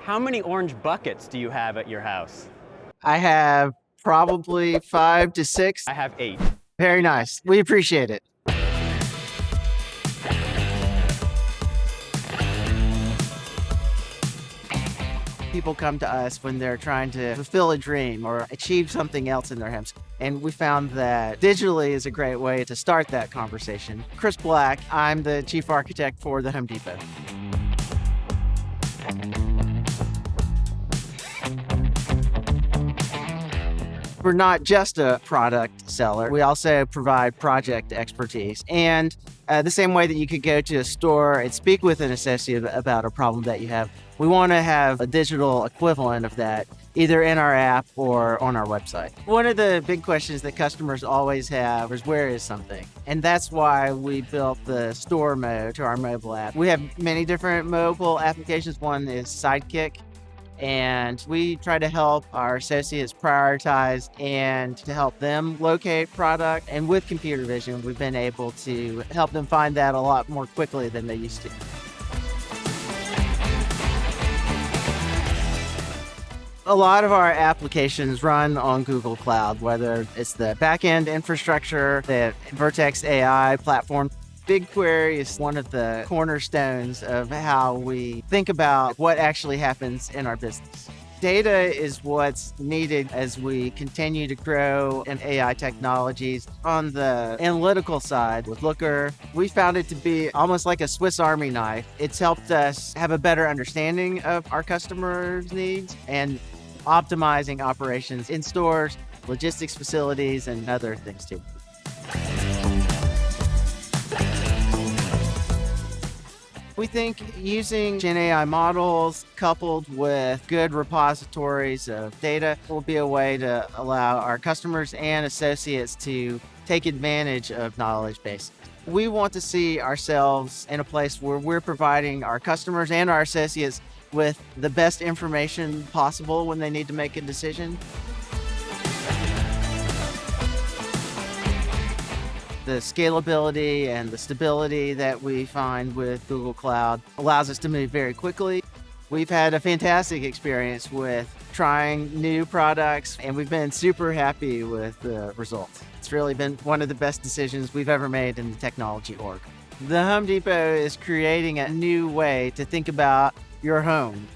How many orange buckets do you have at your house? I have probably 5 to 6. I have 8. Very nice. We appreciate it. People come to us when they're trying to fulfill a dream or achieve something else in their homes. And we found that digitally is a great way to start that conversation. Chris Black, I'm the chief architect for the Home Depot. We're not just a product seller. We also provide project expertise. And the same way that you could go to a store and speak with an associate about a problem that you have, we want to have a digital equivalent of that, either in our app or on our website. One of the big questions that customers always have is, where is something? And that's why we built the store mode to our mobile app. We have many different mobile applications. One is Sidekick. And we try to help our associates prioritize and to help them locate product. And with computer vision, we've been able to help them find that a lot more quickly than they used to. A lot of our applications run on Google Cloud, whether it's the backend infrastructure, the Vertex AI platform. BigQuery is one of the cornerstones of how we think about what actually happens in our business. Data is what's needed as we continue to grow in AI technologies. On the analytical side with Looker, we found it to be almost like a Swiss Army knife. It's helped us have a better understanding of our customers' needs and optimizing operations in stores, logistics facilities, and other things too. We think using Gen AI models coupled with good repositories of data will be a way to allow our customers and associates to take advantage of knowledge bases. We want to see ourselves in a place where we're providing our customers and our associates with the best information possible when they need to make a decision. The scalability and the stability that we find with Google Cloud allows us to move very quickly. We've had a fantastic experience with trying new products, and we've been super happy with the results. It's really been one of the best decisions we've ever made in the technology org. The Home Depot is creating a new way to think about your home.